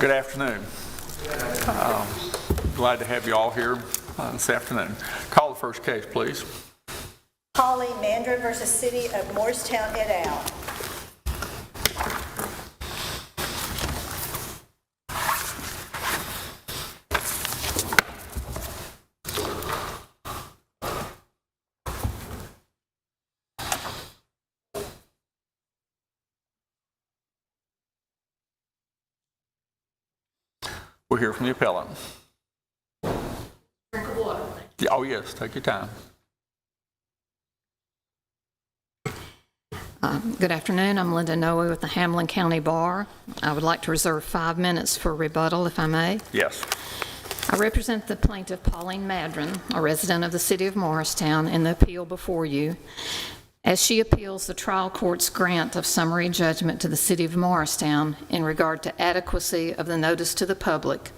Good afternoon. Glad to have you all here this afternoon. Call the first case, please. Pauline, Madron versus City of Morristown et al. We'll hear from the appellant. Drink of water. Oh, yes, take your time. Good afternoon. I'm Linda Noe with the Hamlin County Bar. I would like to reserve 5 minutes for rebuttal, if I may. Yes. I represent the plaintiff, Pauline Madron, a resident of the City of Morristown, in the appeal before you, as she appeals the trial court's grant of summary judgment to the City of Morristown in regard to adequacy of the notice to the public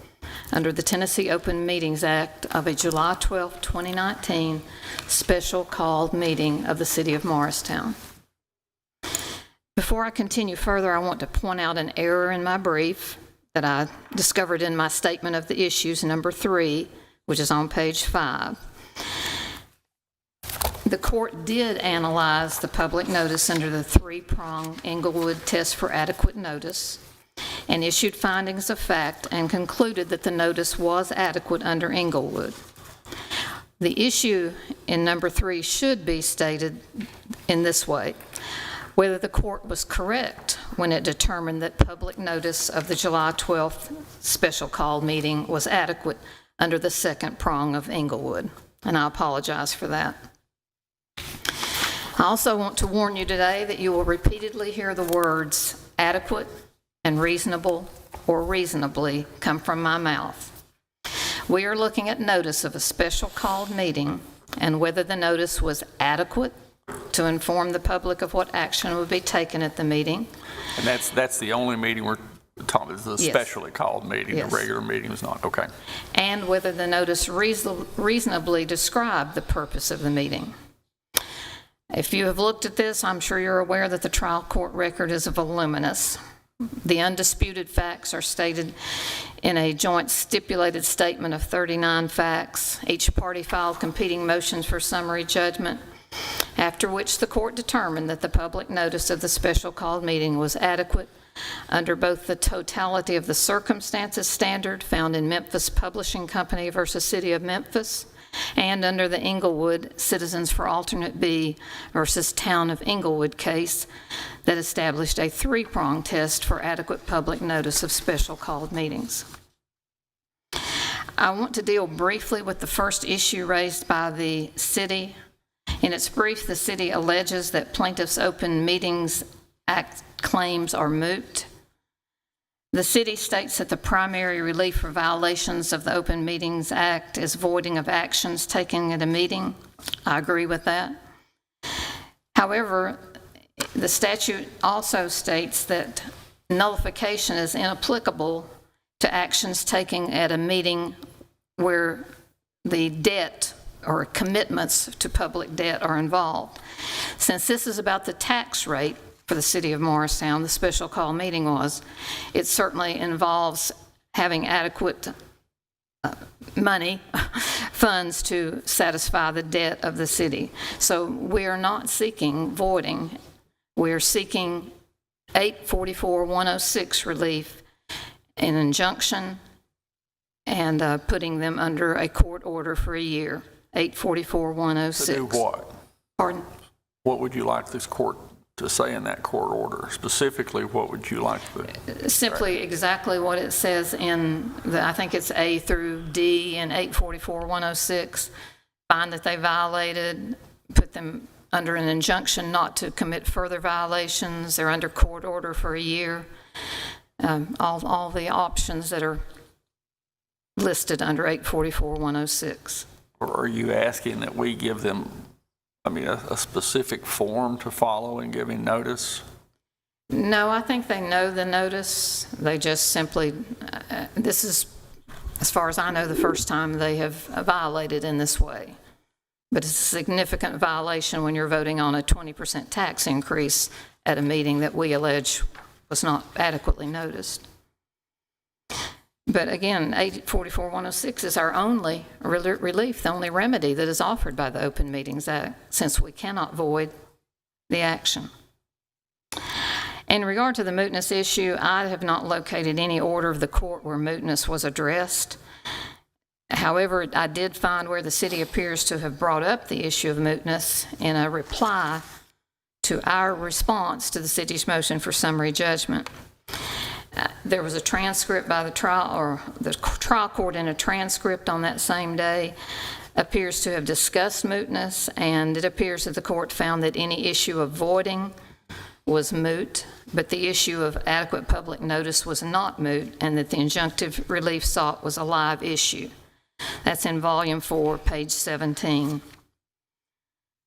under the Tennessee Open Meetings Act of a July 12, 2019 special called meeting of the City of Morristown. Before I continue further, I want to point out an error in my brief that I discovered in my statement of the issues, number 3, which is on page 5. The court did analyze the public notice under the 3-prong Englewood test for adequate notice and issued findings of fact and concluded that the notice was adequate under Englewood. The issue in number 3 should be stated in this way: whether the court was correct when it determined that public notice of the July 12th special call meeting was adequate under the 2nd prong of Englewood, and I apologize for that. I also want to warn you today that you will repeatedly hear the words adequate and reasonable or reasonably come from my mouth. We are looking at notice of a special called meeting and whether the notice was adequate to inform the public of what action would be taken at the meeting. And that's the only meeting we're talking about, is the specially called meeting. Yes. The regular meeting is not. Okay. And whether the notice reasonably described the purpose of the meeting. If you have looked at this, I'm sure you're aware that the trial court record is voluminous. The undisputed facts are stated in a joint stipulated statement of 39 facts. Each party filed competing motions for summary judgment, after which the court determined that the public notice of the special called meeting was adequate under both the totality of the circumstances standard found in Memphis Publishing Company versus City of Memphis and under the Englewood Citizens for Alternate B versus Town of Englewood case that established a 3-prong test for adequate public notice of special called meetings. I want to deal briefly with the first issue raised by the city. In its brief, the city alleges that plaintiff's Open Meetings Act claims are moot. The city states that the primary relief for violations of the Open Meetings Act is voiding of actions taken at a meeting. I agree with that. However, the statute also states that nullification is inapplicable to actions taken at a meeting where the debt or commitments to public debt are involved. Since this is about the tax rate for the City of Morristown, the special call meeting was, it certainly involves having adequate money, funds to satisfy the debt of the city. So we are not seeking voiding. We are seeking 844-106 relief, an injunction, and putting them under a court order for a year. 844-106. To do what? Pardon? What would you like this court to say in that court order? Specifically, what would you like to... Simply exactly what it says in I think it's A through D in 844-106. Find that they violated, put them under an injunction not to commit further violations. They're under court order for a year. All the options that are listed under 844-106. Or are you asking that we give them, a specific form to follow in giving notice? No, I think they know the notice. They just simply, this is, as far as I know, the first time they have violated in this way. But it's a significant violation when you're voting on a 20% tax increase at a meeting that we allege was not adequately noticed. But again, 844-106 is our only relief, the only remedy that is offered by the Open Meetings Act, since we cannot void the action. In regard to the mootness issue, I have not located any order of the court where mootness was addressed. However, I did find where the city appears to have brought up the issue of mootness in a reply to our response to the city's motion for summary judgment. There was a transcript by the trial court in a transcript on that same day appears to have discussed mootness, and it appears that the court found that any issue of voiding was moot, but the issue of adequate public notice was not moot, and that the injunctive relief sought was a live issue. That's in volume 4, page 17.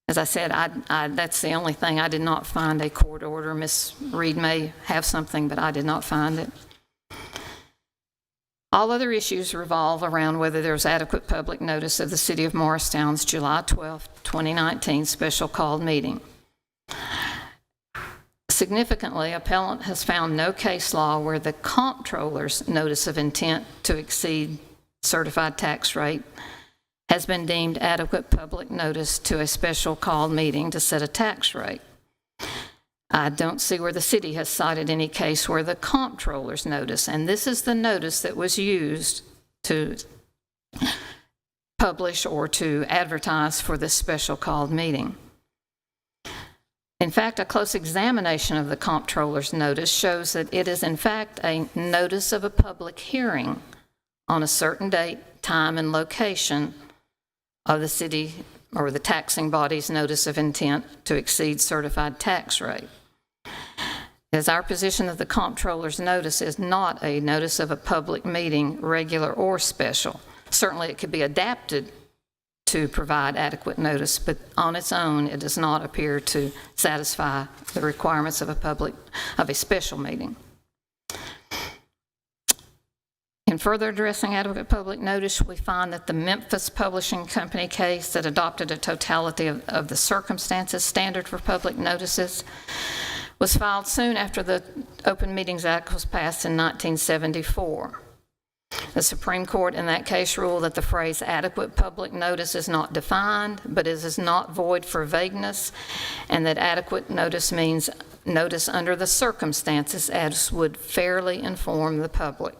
As I said, that's the only thing. I did not find a court order. Ms. Reed may have something, but I did not find it. All other issues revolve around whether there's adequate public notice of the City of Morristown's July 12, 2019 special called meeting. Significantly, appellant has found no case law where the comptroller's notice of intent to exceed certified tax rate has been deemed adequate public notice to a special called meeting to set a tax rate. I don't see where the city has cited any case where the comptroller's notice, and this is the notice that was used to publish or to advertise for this special called meeting. In fact, a close examination of the comptroller's notice shows that it is in fact a notice of a public hearing on a certain date, time, and location of the city or the taxing body's notice of intent to exceed certified tax rate. It is our position that the comptroller's notice is not a notice of a public meeting, regular or special. Certainly it could be adapted to provide adequate notice, but on its own it does not appear to satisfy the requirements of a special meeting. In further addressing adequate public notice, we find that the Memphis Publishing Company case that adopted a totality of the circumstances standard for public notices was filed soon after the Open Meetings Act was passed in 1974. The Supreme Court in that case ruled that the phrase adequate public notice is not defined, but it is not void for vagueness, and that adequate notice means notice under the circumstances as would fairly inform the public.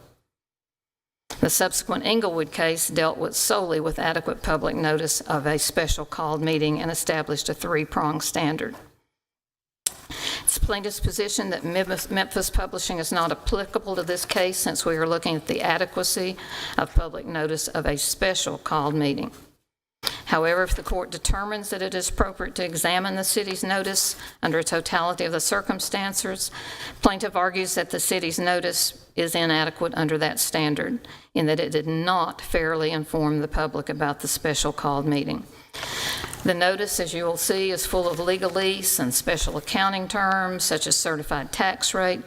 The subsequent Englewood case dealt solely with adequate public notice of a special called meeting and established a three-pronged standard. It's plaintiff's position that Memphis Publishing is not applicable to this case since we are looking at the adequacy of public notice of a special called meeting. However, if the court determines that it is appropriate to examine the city's notice under a totality of the circumstances, plaintiff argues that the city's notice is inadequate under that standard in that it did not fairly inform the public about the special called meeting. The notice, as you will see, is full of legalese and special accounting terms such as certified tax rate.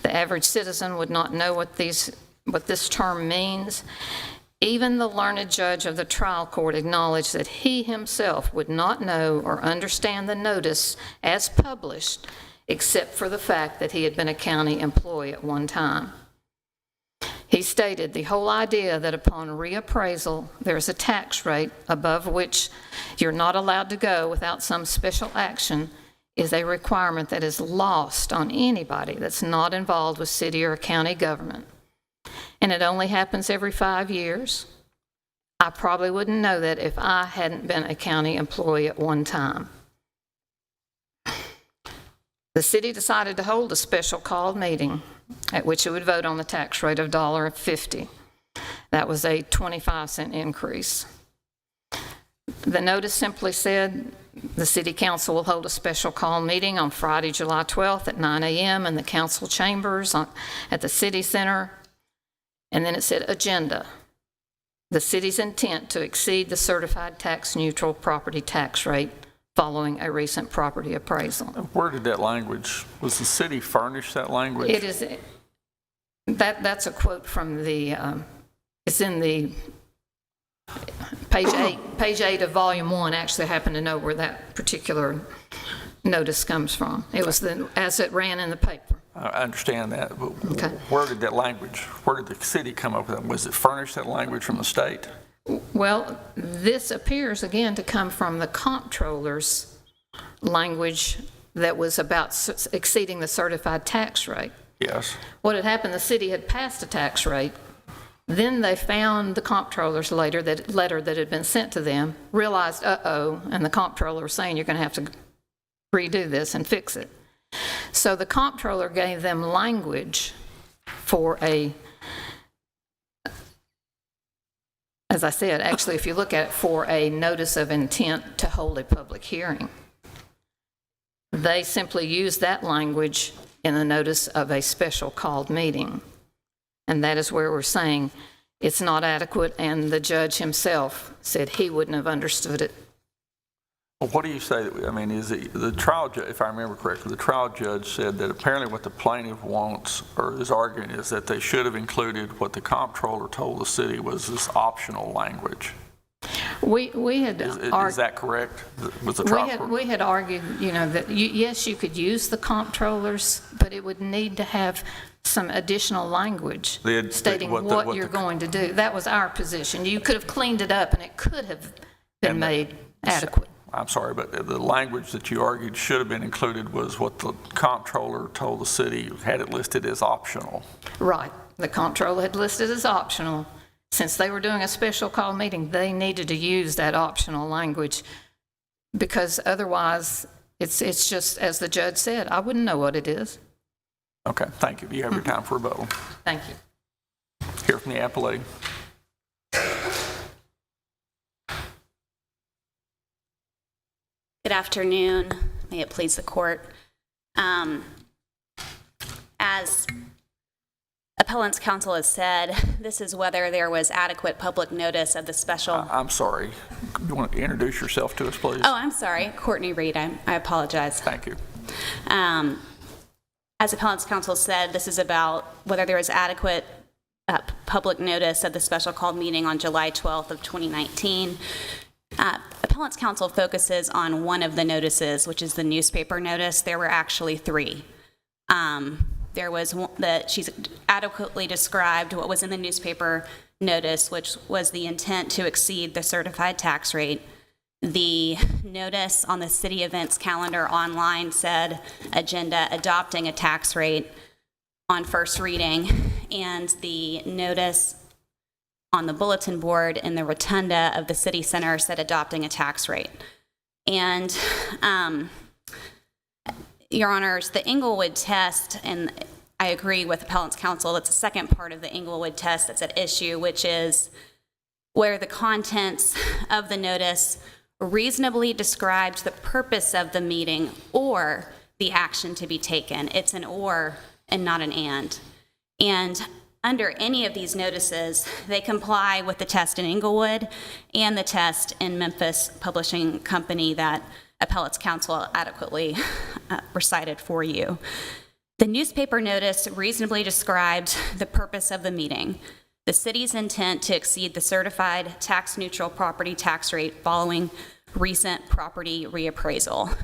The average citizen would not know what this term means. Even the learned judge of the trial court acknowledged that he himself would not know or understand the notice as published except for the fact that he had been a county employee at one time. He stated the whole idea that upon reappraisal, there's a tax rate above which you're not allowed to go without some special action is a requirement that is lost on anybody that's not involved with city or county government. And it only happens every 5 years. I probably wouldn't know that if I hadn't been a county employee at one time. The city decided to hold a special called meeting at which it would vote on the tax rate of $1.50. That was a 25-cent increase. The notice simply said the city council will hold a special call meeting on Friday, July 12th at 9 a.m. in the council chambers at the city center. And then it said agenda, the city's intent to exceed the certified tax-neutral property tax rate following a recent property appraisal. Where did that language, was the city furnish that language? It is, that's a quote from the, it's in the page 8 of volume 1. Actually, I happen to know where that particular notice comes from. It was as it ran in the paper. I understand that, but Okay. where did the city come up with that? Was it furnished, that language, from the state? Well, this appears again to come from the comptroller's language that was about exceeding the certified tax rate. Yes. What had happened, the city had passed a tax rate. Then they found the comptroller's letter that had been sent to them, realized, uh-oh, and the comptroller was saying, you're going to have to redo this and fix it. So the comptroller gave them language for as I said, actually, if you look at it, for a notice of intent to hold a public hearing. They simply used that language in the notice of a special called meeting. And that is where we're saying it's not adequate, and the judge himself said he wouldn't have understood it. Well, what do you say? I mean, is it the trial judge, if I remember correctly, the trial judge said that apparently what the plaintiff wants or is arguing is that they should have included what the comptroller told the city was this optional language. We had Is that correct? Was the trial court? we had argued, that yes, you could use the comptrollers, but it would need to have some additional language stating what you're going to do. That was our position. You could have cleaned it up, and it could have been made adequate. I'm sorry, but the language that you argued should have been included was what the comptroller told the city, had it listed as optional. Right. The comptroller had listed as optional. Since they were doing a special call meeting, they needed to use that optional language, because otherwise it's just, as the judge said, I wouldn't know what it is. Okay, thank you. You have your time for rebuttal. Thank you. Hear from the appellee. Good afternoon. May it please the court. As appellant's counsel has said, this is whether there was adequate public notice of the special. I'm sorry. You want to introduce yourself to us, please? Oh, I'm sorry. Courtney Reed. I apologize. Thank you. As appellant's counsel said, this is about whether there was adequate public notice of the special called meeting on July 12th of 2019. Appellant's counsel focuses on one of the notices, which is the newspaper notice. There were actually three. There was one that she's adequately described what was in the newspaper notice, which was the intent to exceed the certified tax rate. The notice on the city events calendar online said agenda adopting a tax rate on first reading, and the notice on the bulletin board in the rotunda of the city center said adopting a tax rate. And Your Honors, the Englewood test, and I agree with appellant's counsel, that's the second part of the Englewood test that's at issue, which is where the contents of the notice reasonably described the purpose of the meeting or the action to be taken. It's an or and not an and. And under any of these notices, they comply with the test in Englewood and the test in Memphis Publishing Company that appellant's counsel adequately recited for you. The newspaper notice reasonably described the purpose of the meeting, the city's intent to exceed the certified tax-neutral property tax rate following recent property reappraisal.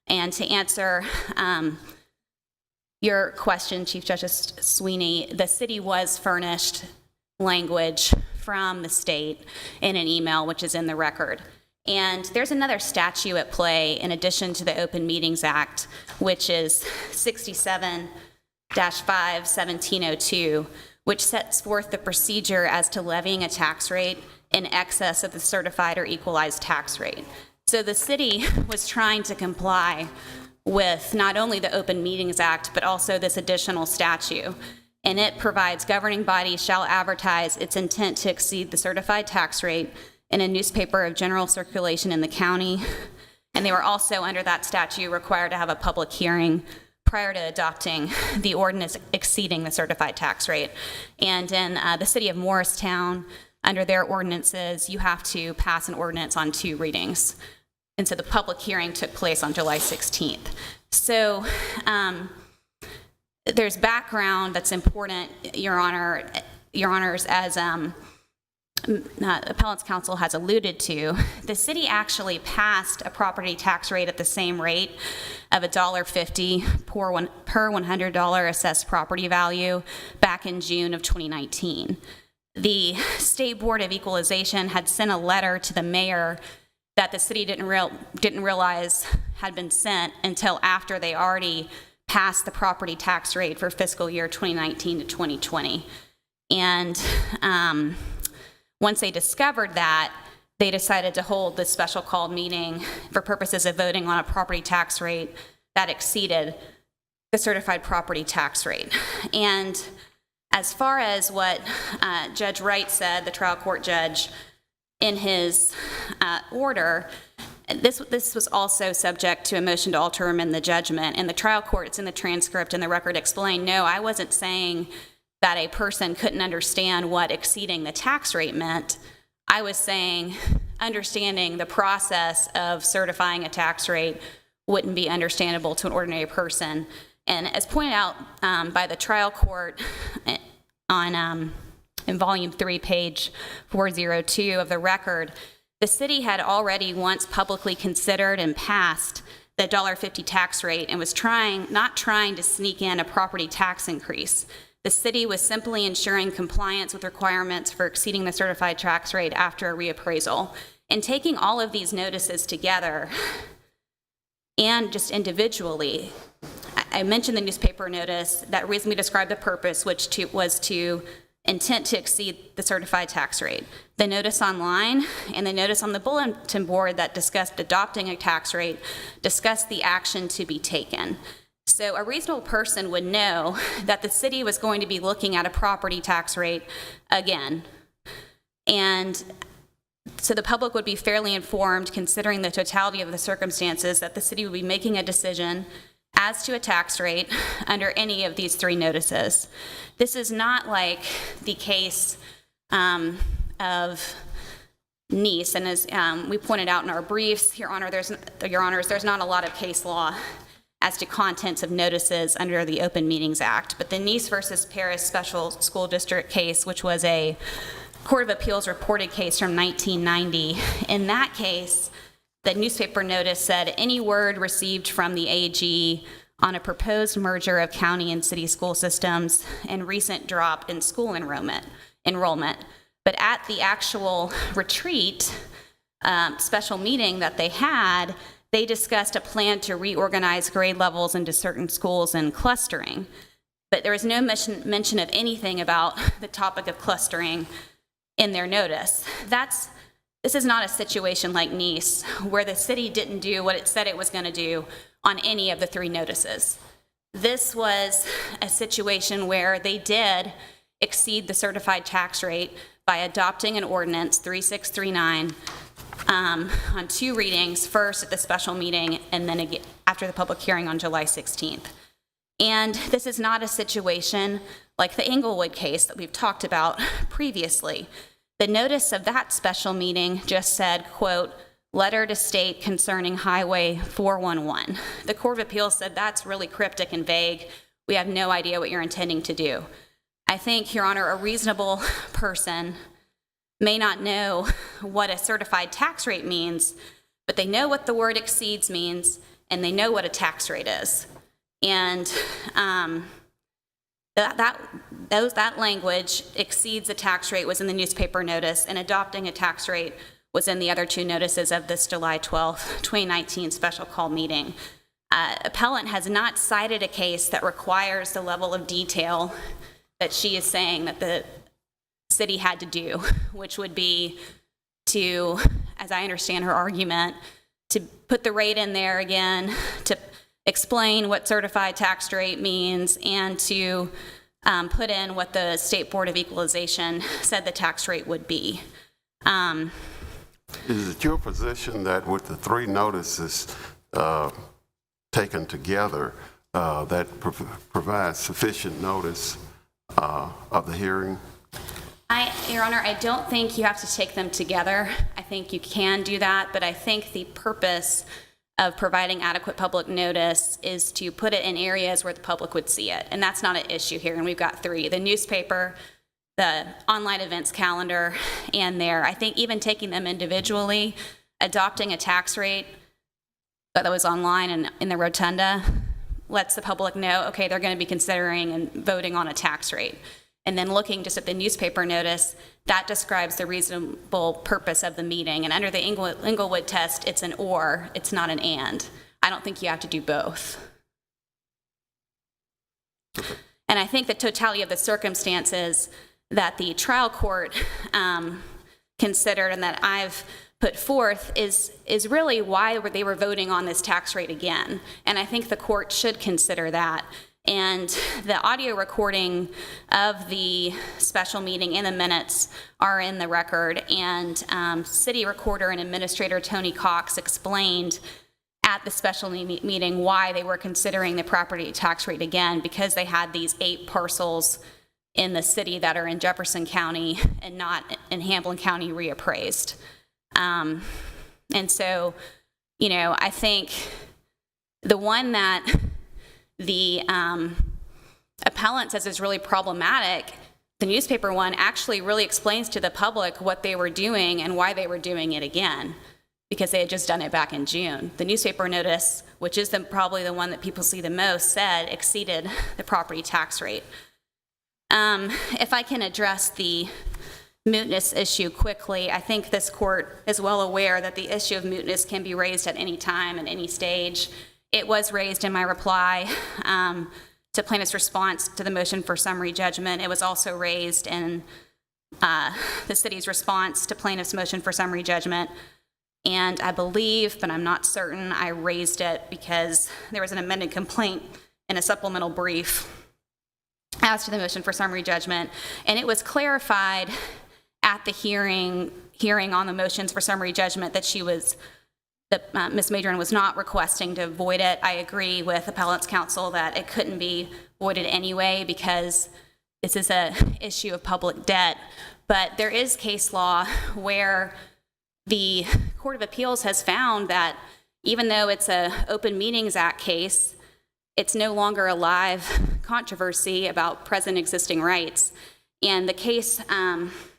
And to answer your question, Chief Justice Sweeney, the city was furnished language from the state in an email, which is in the record. And there's another statute at play in addition to the Open Meetings Act, which is 67-5-1702, which sets forth the procedure as to levying a tax rate in excess of the certified or equalized tax rate. So the city was trying to comply with not only the Open Meetings Act, but also this additional statute. And it provides governing bodies shall advertise its intent to exceed the certified tax rate in a newspaper of general circulation in the county. And they were also, under that statute, required to have a public hearing prior to adopting the ordinance exceeding the certified tax rate. And in the city of Morristown, under their ordinances, you have to pass an ordinance on 2 readings. And so the public hearing took place on July 16th. So there's background that's important, Your Honors, as appellant's counsel has alluded to, the city actually passed a property tax rate at the same rate of $1.50 per $100 assessed property value back in June of 2019. The State Board of Equalization had sent a letter to the mayor that the city didn't realize had been sent until after they already passed the property tax rate for fiscal year 2019 to 2020. And once they discovered that, they decided to hold this special called meeting for purposes of voting on a property tax rate that exceeded the certified property tax rate. And as far as what Judge Wright said, the trial court judge, in his order, this was also subject to a motion to alter or amend the judgment. And the trial court, it's in the transcript and the record explained, no, I wasn't saying that a person couldn't understand what exceeding the tax rate meant. I was saying understanding the process of certifying a tax rate wouldn't be understandable to an ordinary person. And as pointed out by the trial court on in volume 3, page 402 of the record, the city had already once publicly considered and passed the $1.50 tax rate and was not trying to sneak in a property tax increase. The city was simply ensuring compliance with requirements for exceeding the certified tax rate after a reappraisal. And taking all of these notices together and just individually, I mentioned the newspaper notice that reasonably described the purpose, which was to intent to exceed the certified tax rate. The notice online and the notice on the bulletin board that discussed adopting a tax rate discussed the action to be taken. So a reasonable person would know that the city was going to be looking at a property tax rate again. And so the public would be fairly informed, considering the totality of the circumstances, that the city would be making a decision as to a tax rate under any of these 3 notices. This is not like the case of Nice, and as we pointed out in our briefs, Your Honors, there's not a lot of case law as to contents of notices under the Open Meetings Act. But the Nice versus Paris Special School District case, which was a Court of Appeals reported case from 1990, in that case, the newspaper notice said any word received from the AG on a proposed merger of county and city school systems and recent drop in school enrollment. But at the actual retreat, special meeting that they had, they discussed a plan to reorganize grade levels into certain schools and clustering. But there was no mention of anything about the topic of clustering in their notice. This is not a situation like Nice, where the city didn't do what it said it was going to do on any of the 3 notices. This was a situation where they did exceed the certified tax rate by adopting an ordinance, 3639, on 2 readings, first at the special meeting and then again after the public hearing on July 16th. And this is not a situation like the Englewood case that we've talked about previously. The notice of that special meeting just said, quote, letter to state concerning Highway 411. The Court of Appeals said that's really cryptic and vague. We have no idea what you're intending to do. I think, Your Honor, a reasonable person may not know what a certified tax rate means, but they know what the word exceeds means, and they know what a tax rate is. And that language, exceeds the tax rate, was in the newspaper notice, and adopting a tax rate was in the other 2 notices of this July 12, 2019 special call meeting. Appellant has not cited a case that requires the level of detail that she is saying that the city had to do, which would be to, as I understand her argument, to put the rate in there again, to explain what certified tax rate means, and to put in what the State Board of Equalization said the tax rate would be. Is it your position that with the 3 notices taken together, that provides sufficient notice of the hearing? Your Honor, I don't think you have to take them together. I think you can do that, but I think the purpose of providing adequate public notice is to put it in areas where the public would see it, and that's not an issue here, and we've got 3. The newspaper, the online events calendar and I think even taking them individually, adopting a tax rate that was online and in the rotunda lets the public know, okay, they're going to be considering and voting on a tax rate. And then looking just at the newspaper notice, that describes the reasonable purpose of the meeting. And under the Inglewood test, it's an or, it's not an and. I don't think you have to do both. And I think the totality of the circumstances that the trial court considered and that I've put forth is really why they were voting on this tax rate again. And I think the court should consider that. And the audio recording of the special meeting and the minutes are in the record. And city recorder and administrator Tony Cox explained at the special meeting why they were considering the property tax rate again, because they had these 8 parcels in the city that are in Jefferson County and not in Hamilton County reappraised. And so, you know, I think the one that the appellant says is really problematic, the newspaper one actually really explains to the public what they were doing and why they were doing it again, because they had just done it back in June. The newspaper notice, which is probably the one that people see the most, said exceeded the property tax rate. If I can address the mootness issue quickly, I think this court is well aware that the issue of mootness can be raised at any time, at any stage. It was raised in my reply to plaintiff's response to the motion for summary judgment. It was also raised in the city's response to plaintiff's motion for summary judgment. And I believe, but I'm not certain, I raised it because there was an amended complaint in a supplemental brief as to the motion for summary judgment. And it was clarified at the hearing on the motions for summary judgment that Ms. Madron was not requesting to void it. I agree with appellant's counsel that it couldn't be voided anyway because this is an issue of public debt. But there is case law where the Court of Appeals has found that even though it's an Open Meetings Act case, it's no longer a live controversy about present existing rights. And the case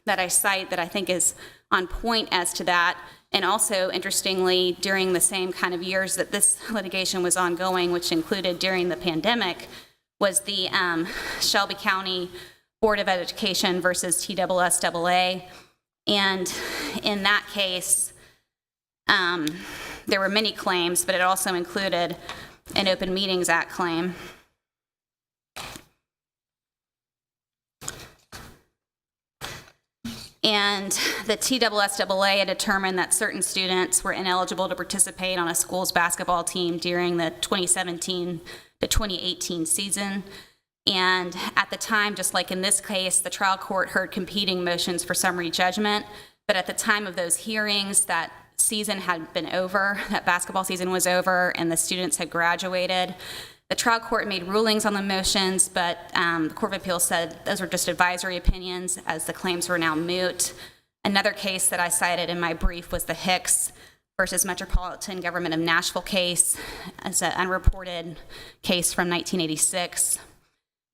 that I cite that I think is on point as to that, and also interestingly during the same kind of years that this litigation was ongoing, which included during the pandemic, was the Shelby County Board of Education versus TSSAA. And in that case, there were many claims, but it also included an Open Meetings Act claim. And the TSSAA had determined that certain students were ineligible to participate on a school's basketball team during the 2017 to 2018 season. And at the time, just like in this case, the trial court heard competing motions for summary judgment. But at the time of those hearings, that season had been over, that basketball season was over, and the students had graduated. The trial court made rulings on the motions, but the Court of Appeals said those were just advisory opinions as the claims were now moot. Another case that I cited in my brief was the Hicks versus Metropolitan Government of Nashville case. It's an unreported case from 1986.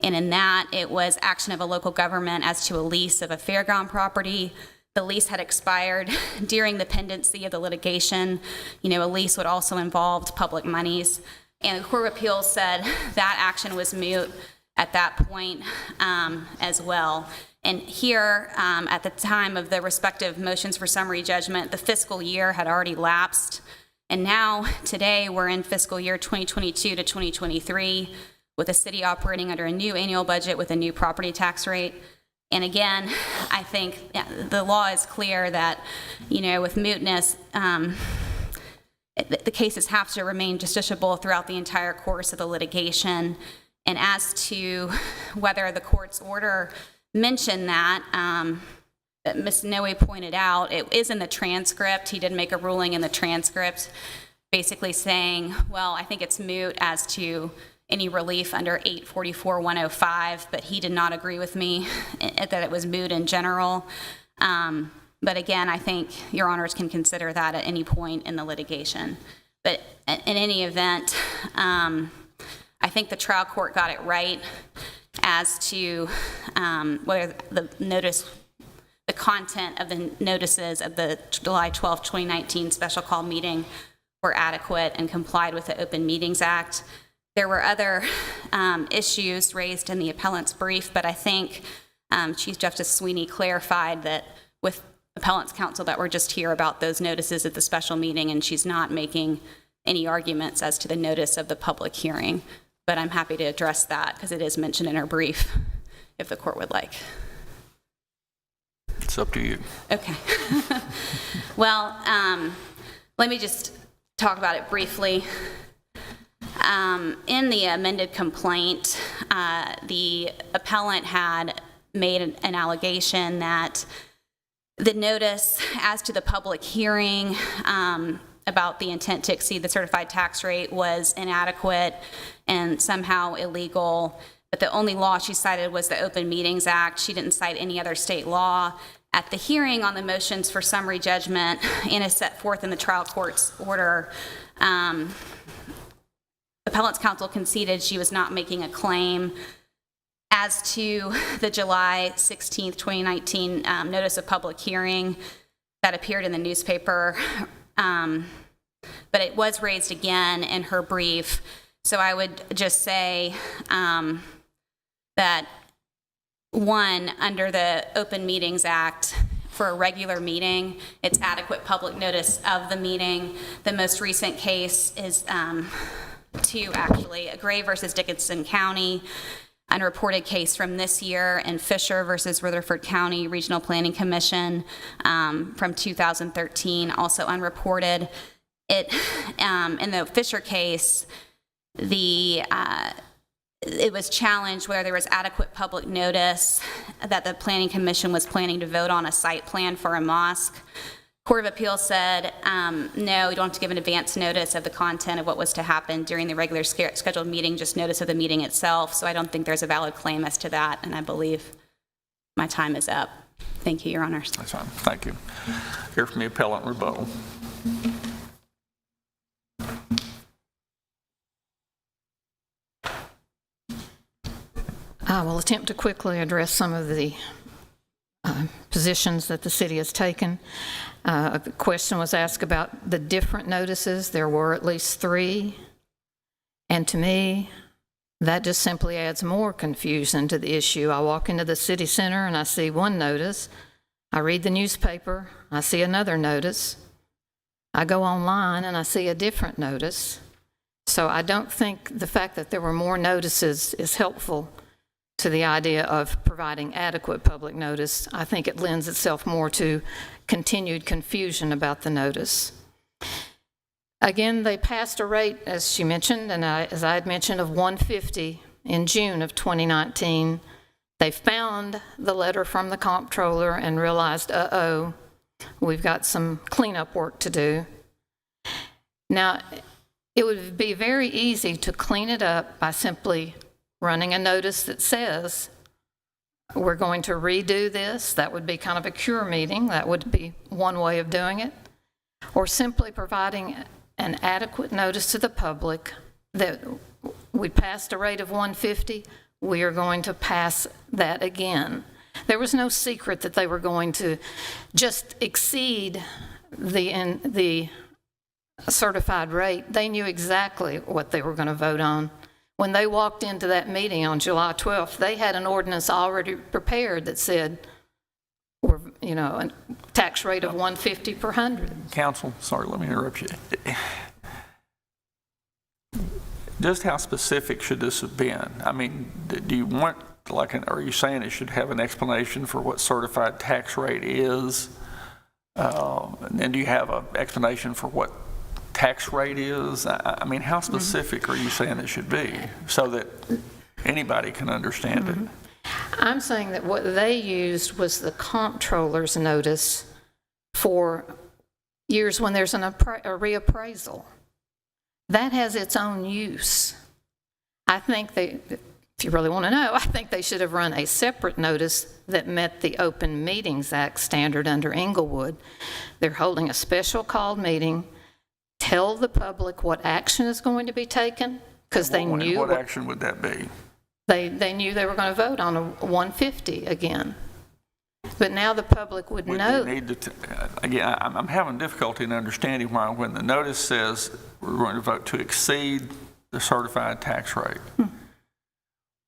And in that, it was action of a local government as to a lease of a fairground property. The lease had expired during the pendency of the litigation. You know, a lease would also involve public monies. And the Court of Appeals said that action was moot at that point as well. And here, at the time of the respective motions for summary judgment, the fiscal year had already lapsed. And now, today, we're in fiscal year 2022 to 2023, with the city operating under a new annual budget with a new property tax rate. And again, I think the law is clear that, you know, with mootness, the cases have to remain justiciable throughout the entire course of the litigation. And as to whether the court's order mentioned that Ms. Noe pointed out, it is in the transcript. He did make a ruling in the transcript basically saying, well, I think it's moot as to any relief under 844-105, but he did not agree with me that it was moot in general. But again, I think your honors can consider that at any point in the litigation. But in any event, I think the trial court got it right. as to whether the content of the notices of the July 12, 2019 special call meeting were adequate and complied with the Open Meetings Act. There were other issues raised in the appellant's brief, but I think Chief Justice Sweeney clarified that with appellant's counsel that we're just here about those notices at the special meeting, and she's not making any arguments as to the notice of the public hearing. But I'm happy to address that because it is mentioned in her brief, if the court would like. It's up to you. Okay. Well, let me just talk about it briefly. In the amended complaint, the appellant had made an allegation that the notice as to the public hearing about the intent to exceed the certified tax rate was inadequate and somehow illegal, but the only law she cited was the Open Meetings Act. She didn't cite any other state law. At the hearing on the motions for summary judgment, and as set forth in the trial court's order, appellant's counsel conceded she was not making a claim as to the July 16th, 2019 notice of public hearing that appeared in the newspaper, but it was raised again in her brief. So I would just say that, one, under the Open Meetings Act, for a regular meeting, it's adequate public notice of the meeting. The most recent case is two, actually, Gray versus Dickinson County, unreported case from this year, and Fisher versus Rutherford County Regional Planning Commission from 2013, also unreported. In the Fisher case, it was challenged whether there was adequate public notice that the Planning Commission was planning to vote on a site plan for a mosque. Court of Appeals said, no, you don't have to give an advance notice of the content of what was to happen during the regular scheduled meeting, just notice of the meeting itself. So I don't think there's a valid claim as to that, and I believe my time is up. Thank you, Your Honors. That's fine. Thank you. Hear from the appellant rebuttal. I will attempt to quickly address some of the positions that the city has taken. The question was asked about the different notices. There were at least 3. And to me, that just simply adds more confusion to the issue. I walk into the city center and I see one notice. I read the newspaper, I see another notice. I go online and I see a different notice. So I don't think the fact that there were more notices is helpful to the idea of providing adequate public notice. I think it lends itself more to continued confusion about the notice. Again, they passed a rate, as she mentioned, and as I had mentioned, of 150 in June of 2019. They found the letter from the comptroller and realized, uh-oh, we've got some cleanup work to do. Now, it would be very easy to clean it up by simply running a notice that says, we're going to redo this. That would be kind of a cure meeting. That would be one way of doing it. Or simply providing an adequate notice to the public that we passed a rate of 150, we are going to pass that again. There was no secret that they were going to just exceed the certified rate. They knew exactly what they were going to vote on. When they walked into that meeting on July 12th, they had an ordinance already prepared that said, a tax rate of 150 per 100. Counsel, sorry, let me interrupt you. Just how specific should this have been? I mean, do you want, are you saying it should have an explanation for what certified tax rate is? And then do you have an explanation for what tax rate is? I mean, how specific are you saying it should be so that anybody can understand it? I'm saying that what they used was the comptroller's notice for years when there's a reappraisal. That has its own use. I think if you really want to know, I think they should have run a separate notice that met the Open Meetings Act standard under Inglewood. They're holding a special called meeting. Tell the public what action is going to be taken, because they knew. What action would that be? They knew they were going to vote on a 150 again. But now the public would know. We need to, again, I'm having difficulty in understanding why when the notice says we're going to vote to exceed the certified tax rate,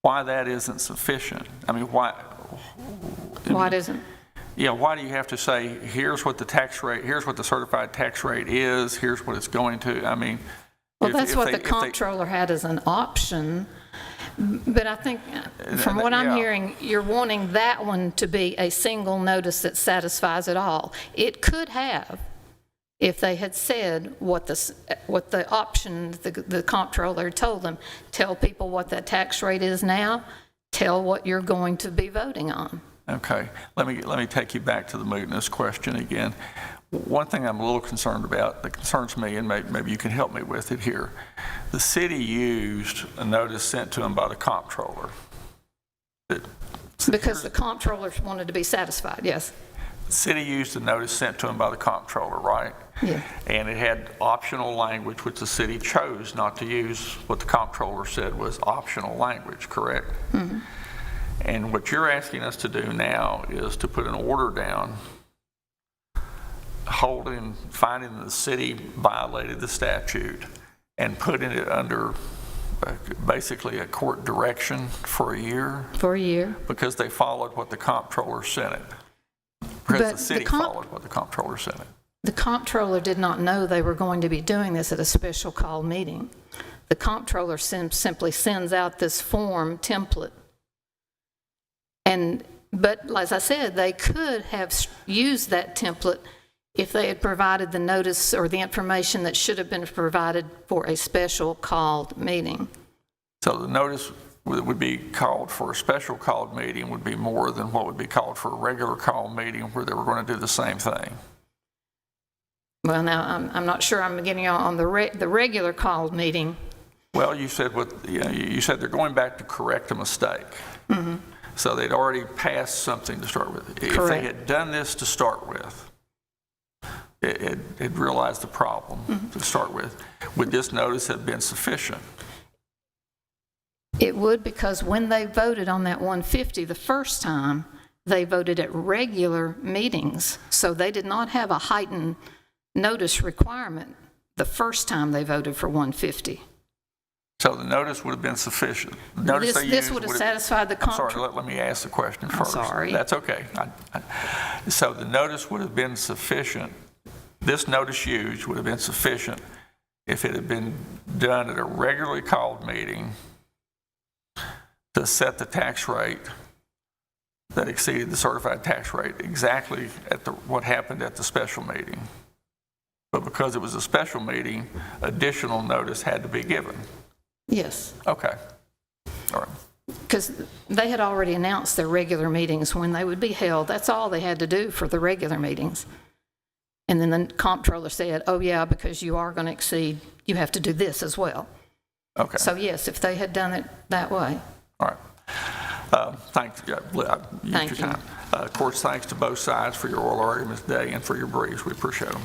why that isn't sufficient. I mean, why? Why it isn't? Yeah, why do you have to say, here's what the tax rate, here's what the certified tax rate is, here's what it's going to, I mean. Well, that's what the comptroller had as an option. But I think, from what I'm hearing, you're wanting that one to be a single notice that satisfies it all. It could have, if they had said what the option, the comptroller told them, tell people what that tax rate is now, tell what you're going to be voting on. Okay, let me take you back to the mootness question again. One thing I'm a little concerned about that concerns me, and maybe you can help me with it here. The city used a notice sent to them by the comptroller. Because the comptroller wanted to be satisfied, yes. The city used a notice sent to them by the comptroller, right? Yeah. And it had optional language, which the city chose not to use what the comptroller said was optional language, correct? Mm-hmm. And what you're asking us to do now is to put an order down finding that the city violated the statute and putting it under basically a court direction for a year. For a year. Because they followed what the comptroller sent it. Because the city followed what the comptroller sent it. The comptroller did not know they were going to be doing this at a special call meeting. The comptroller simply sends out this form template. But as I said, they could have used that template if they had provided the notice or the information that should have been provided for a special called meeting. So the notice would be called for a special called meeting would be more than what would be called for a regular call meeting where they were going to do the same thing. Well, now, I'm not sure I'm getting on the regular called meeting. Well, you said you said they're going back to correct a mistake. Mm-hmm. So they'd already passed something to start with. Correct. If they had done this to start with, it realized the problem to start with. Would this notice have been sufficient? It would, because when they voted on that 150 the first time, they voted at regular meetings. So they did not have a heightened notice requirement the first time they voted for 150. So the notice would have been sufficient. This would have satified the I'm sorry, let me ask the question first. I'm sorry. That's okay. So the notice would have been sufficient. This notice used would have been sufficient if it had been done at a regularly called meeting to set the tax rate that exceeded the certified tax rate exactly at what happened at the special meeting. But because it was a special meeting, additional notice had to be given. Yes. Okay. All right. Because they had already announced their regular meetings when they would be held. That's all they had to do for the regular meetings. And then the comptroller said, oh yeah, because you are going to exceed, you have to do this as well. Okay. So yes, if they had done it that way. All right. Thanks. Thank you. Of course, thanks to both sides for your oral arguments today and for your briefs. We appreciate them.